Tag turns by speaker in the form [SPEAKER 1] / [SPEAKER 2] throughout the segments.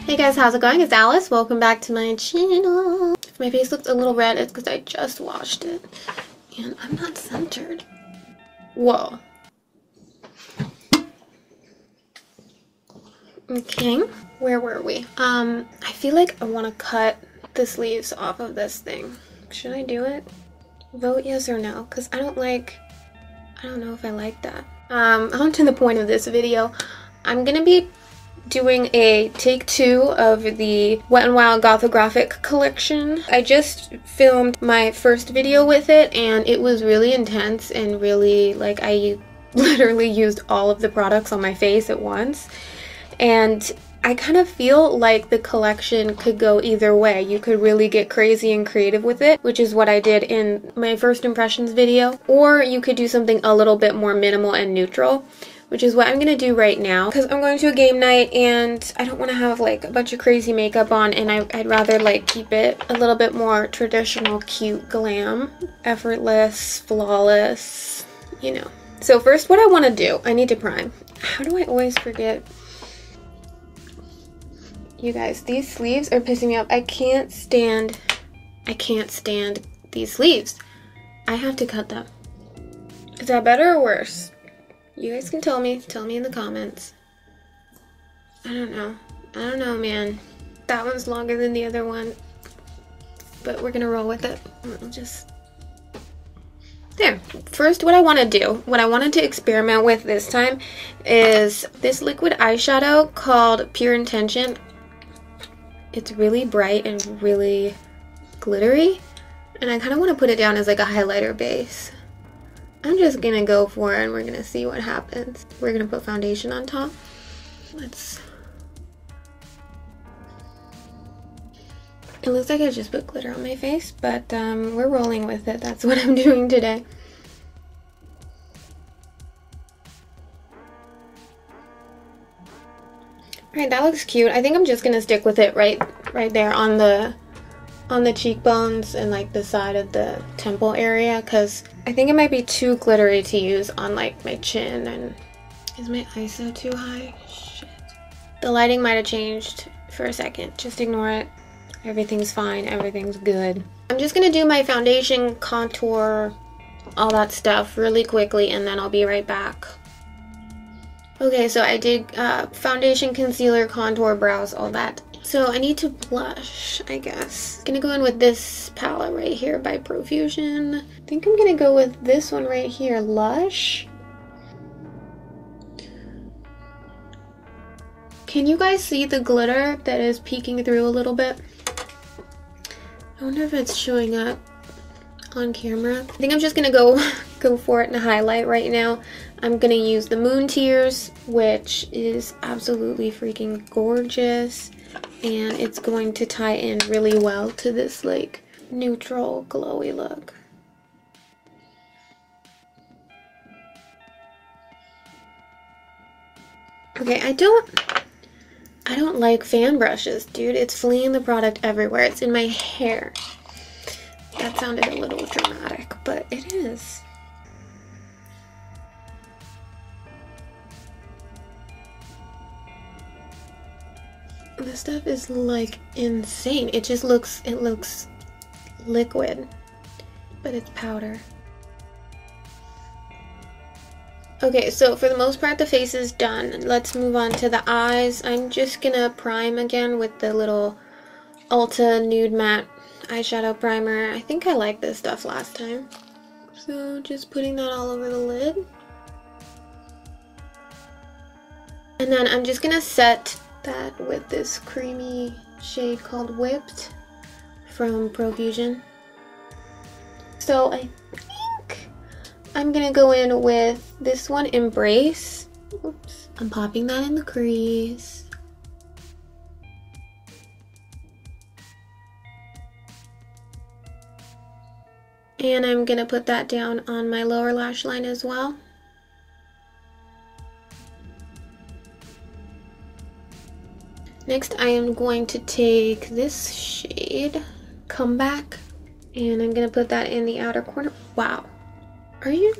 [SPEAKER 1] Hey guys, how's it going? It's Alice. Welcome back to my channel. If my face looks a little red, it's because I just washed it. And I'm not centered. Whoa. Okay, where were we? I feel like I want to cut the sleeves off of this thing. Should I do it? Vote yes or no, because I don't know if I like that. On to the point of this video. I'm gonna be doing a take 2 of the Wet n Wild Goth-O-Graphic collection. I just filmed my first video with it and it was really intense and really, like, I literally used all of the products on my face at once. And I kind of feel like the collection could go either way. You could really get crazy and creative with it, which is what I did in my first impressions video, or you could do something a little bit more minimal and neutral, which is what I'm gonna do right now because I'm going to a game night and I don't want to have like a bunch of crazy makeup on, and I'd rather like keep it a little bit more traditional, cute, glam, effortless, flawless, you know. So first, what I want to do, I need to prime. How do I always forget? You guys, these sleeves are pissing me off. I can't stand these sleeves. I have to cut them. Is that better or worse? You guys can tell me in the comments. I don't know, man. That one's longer than the other one, but we're gonna roll with it. I'll just, there. First, what I want to do, what I wanted to experiment with this time is this liquid eyeshadow called Pure Intention. It's really bright and really glittery, and I kind of want to put it down as like a highlighter base. I'm just gonna go for it and we're gonna see what happens. We're gonna put foundation on top. It looks like I just put glitter on my face, but we're rolling with it. That's what I'm doing today. Alright, that looks cute. I think I'm just gonna stick with it right there on the cheekbones and like the side of the temple area, because I think it might be too glittery to use on like my chin. And is my ISO too high? Shit. The lighting might have changed for a second. Just ignore it. Everything's fine. Everything's good. I'm just gonna do my foundation, contour, all that stuff really quickly, and then I'll be right back. Okay, so I did foundation, concealer, contour, brows, all that. So I need to blush, I guess. I'm gonna go in with this palette right here by Profusion. I think I'm gonna go with this one right here, Lush. Can you guys see the glitter that is peeking through a little bit? I wonder if it's showing up on camera. I think I'm just gonna go for it and highlight right now. I'm gonna use the Moon Tears, which is absolutely freaking gorgeous. And it's going to tie in really well to this like neutral glowy look. Okay, I don't like fan brushes, dude. It's fleeing the product everywhere. It's in my hair. That sounded a little dramatic, but it is. This stuff is like insane. It looks liquid, but it's powder. Okay, so for the most part the face is done. Let's move on to the eyes. I'm just gonna prime again with the little Ulta Nude Matte eyeshadow primer. I think I liked this stuff last time. So just putting that all over the lid. And then I'm just gonna set that with this creamy shade called Whipped from Profusion. So I think I'm gonna go in with this one, Embrace. Oops. I'm popping that in the crease. And I'm gonna put that down on my lower lash line as well. Next, I am going to take this shade, Comeback, and I'm gonna put that in the outer corner. Wow, are you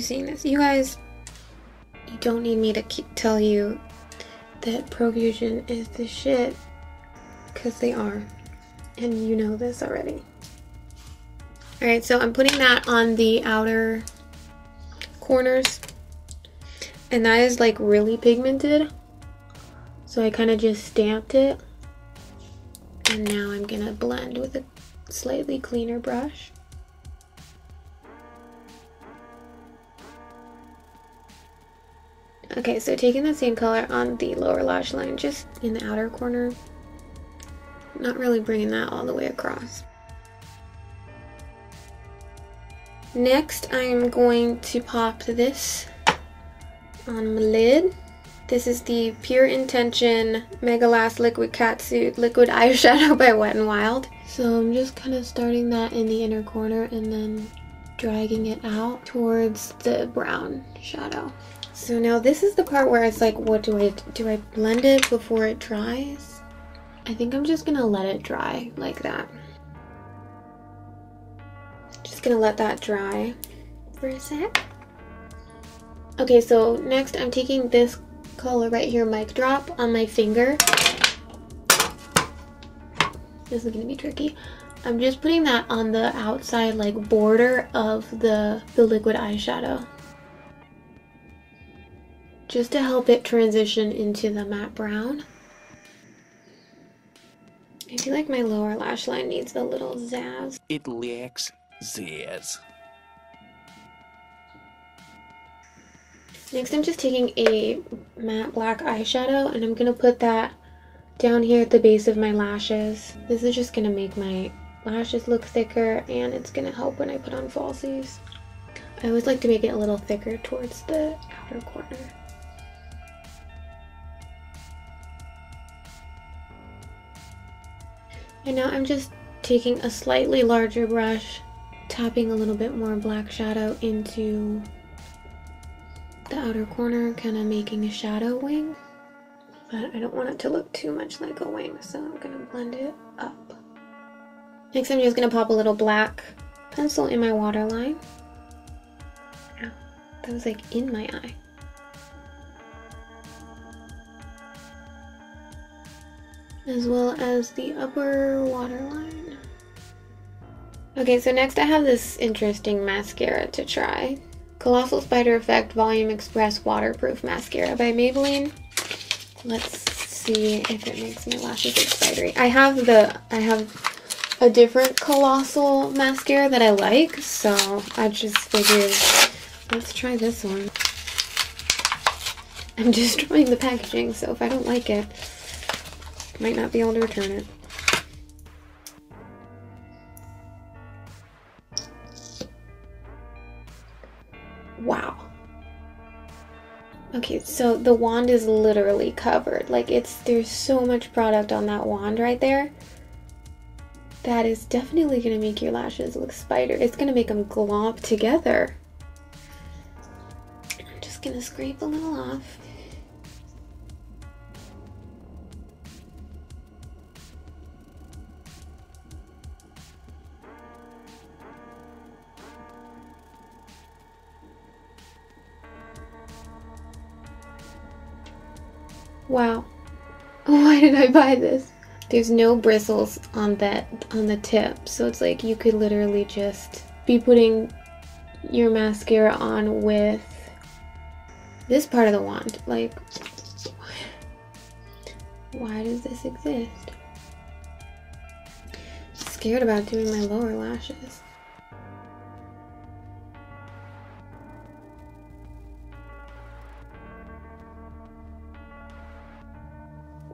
[SPEAKER 1] seeing this? You guys, you don't need me to tell you that Profusion is the shit, because they are, and you know this already. Alright, so I'm putting that on the outer corners, and that is like really pigmented, so I kind of just stamped it, and now I'm gonna blend with a slightly cleaner brush. Okay, so taking the same color on the lower lash line, just in the outer corner, not really bringing that all the way across. Next, I'm going to pop this on my lid. This is the Pure Intention MegaLast Liquid Catsuit Liquid Eyeshadow by Wet n Wild. So I'm just kind of starting that in the inner corner and then dragging it out towards the brown shadow. So now this is the part where it's like, what do I blend it before it dries? I think I'm just gonna let it dry like that. Just gonna let that dry for a sec. Okay, so next I'm taking this color right here, Mic Drop, on my finger. This is gonna be tricky. I'm just putting that on the outside like border of the liquid eyeshadow, just to help it transition into the matte brown. I feel like my lower lash line needs a little zazz.
[SPEAKER 2] It lacks zazz.
[SPEAKER 1] Next, I'm just taking a matte black eyeshadow and I'm gonna put that down here at the base of my lashes. This is just gonna make my lashes look thicker, and it's gonna help when I put on falsies. I always like to make it a little thicker towards the outer corner. And now I'm just taking a slightly larger brush, tapping a little bit more black shadow into the outer corner, kind of making a shadow wing. But I don't want it to look too much like a wing, so I'm going to blend it up. Next, I'm just going to pop a little black pencil in my waterline. Ow, that was like in my eye. As well as the upper waterline. Okay, so next I have this interesting mascara to try. Colossal Spider Effect Volume Express Waterproof Mascara by Maybelline. Let's see if it makes my lashes look spidery. I have a different Colossal mascara that I like, so I just figured let's try this one. I'm destroying the packaging, so if I don't like it, I might not be able to return it. Wow. Okay, so the wand is literally covered. Like, there's so much product on that wand right there. That is definitely gonna make your lashes look spider. It's gonna make them glomp together. I'm just gonna scrape a little off. Wow, why did I buy this? There's no bristles on the tip, so it's like you could literally just be putting your mascara on with this part of the wand. Like, why does this exist? I'm scared about doing my lower lashes.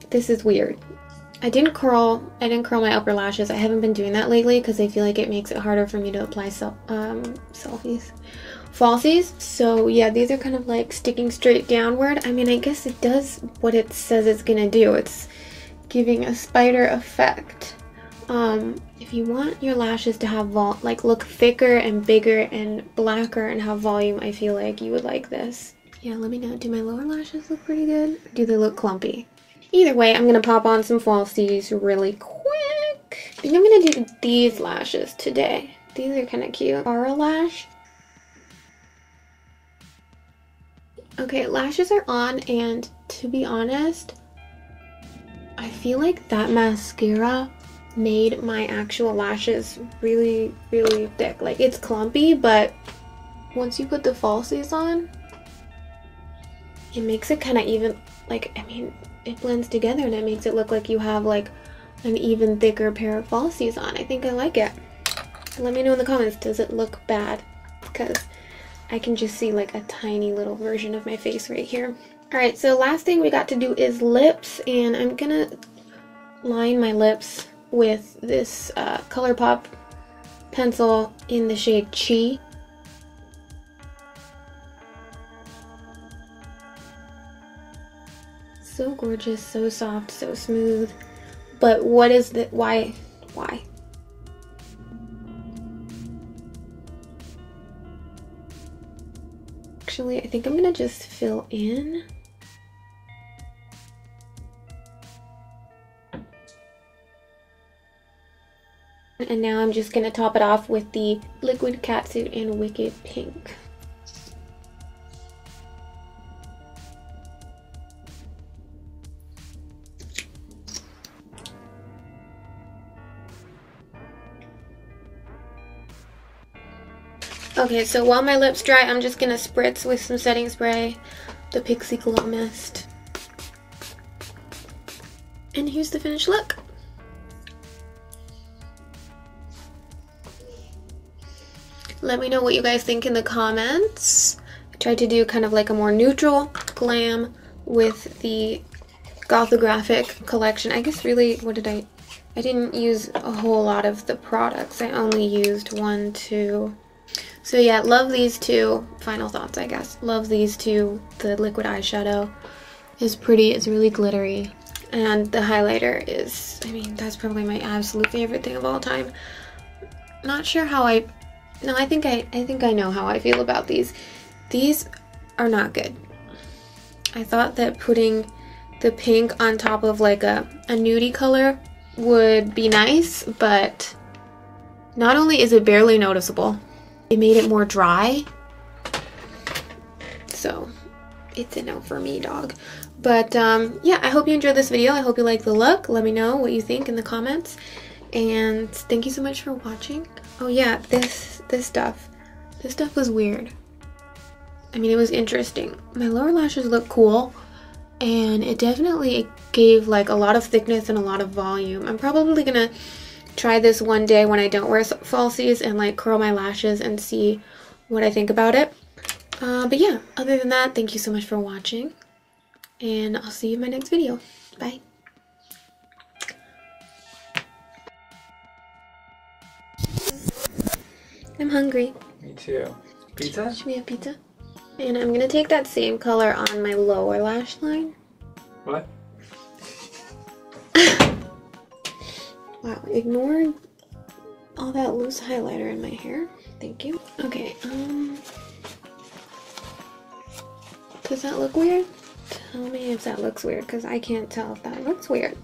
[SPEAKER 1] This is weird. I didn't curl my upper lashes. I haven't been doing that lately because I feel like it makes it harder for me to apply falsies. So yeah, these are kind of like sticking straight downward. I mean, I guess it does what it says it's gonna do. It's giving a spider effect. If you want your lashes to have look thicker and bigger and blacker and have volume, I feel like you would like this. Yeah, let me know. Do my lower lashes look pretty good? Or do they look clumpy? Either way, I'm going to pop on some falsies really quick. I think I'm going to do these lashes today. These are kind of cute. Aura Lash. Okay, lashes are on, and to be honest, I feel like that mascara made my actual lashes really, really thick. Like, it's clumpy, but once you put the falsies on, it makes it kind of even, like, I mean, it blends together and it makes it look like you have like an even thicker pair of falsies on. I think I like it. Let me know in the comments, does it look bad? Because I can just see like a tiny little version of my face right here. Alright, so last thing we got to do is lips, and I'm gonna line my lips with this Colourpop pencil in the shade Chi. So gorgeous, so soft, so smooth. But what is the, why? Actually, I think I'm gonna just fill in. And now I'm just gonna top it off with the liquid Catsuit in Wicked Pink. Okay, so while my lips dry, I'm just gonna spritz with some setting spray, the Pixie Glow Mist. And here's the finished look. Let me know what you guys think in the comments. I tried to do kind of like a more neutral glam with the Goth-O-Graphic collection. I guess really, I didn't use a whole lot of the products. I only used 1, 2. So yeah, love these two. Final thoughts, I guess. Love these two. The liquid eyeshadow is pretty. It's really glittery. And the highlighter is, I mean, that's probably my absolute favorite thing of all time. Not sure how I think I know how I feel about these. These are not good. I thought that putting the pink on top of like a nudie color would be nice, but not only is it barely noticeable, it made it more dry. So it's a no for me, dog. But yeah, I hope you enjoyed this video. I hope you like the look. Let me know what you think in the comments. And thank you so much for watching. Oh yeah, this stuff was weird. I mean, it was interesting. My lower lashes look cool, and it definitely gave like a lot of thickness and a lot of volume. I'm probably gonna try this one day when I don't wear falsies and like curl my lashes and see what I think about it. But yeah, other than that, thank you so much for watching, and I'll see you in my next video. Bye. I'm hungry.
[SPEAKER 3] Me too. Pizza?
[SPEAKER 1] Should we have pizza? And I'm gonna take that same color on my lower lash line.
[SPEAKER 3] What?
[SPEAKER 1] Wow, ignore all that loose highlighter in my hair. Thank you. Okay, does that look weird? Tell me if that looks weird, because I can't tell if that looks weird.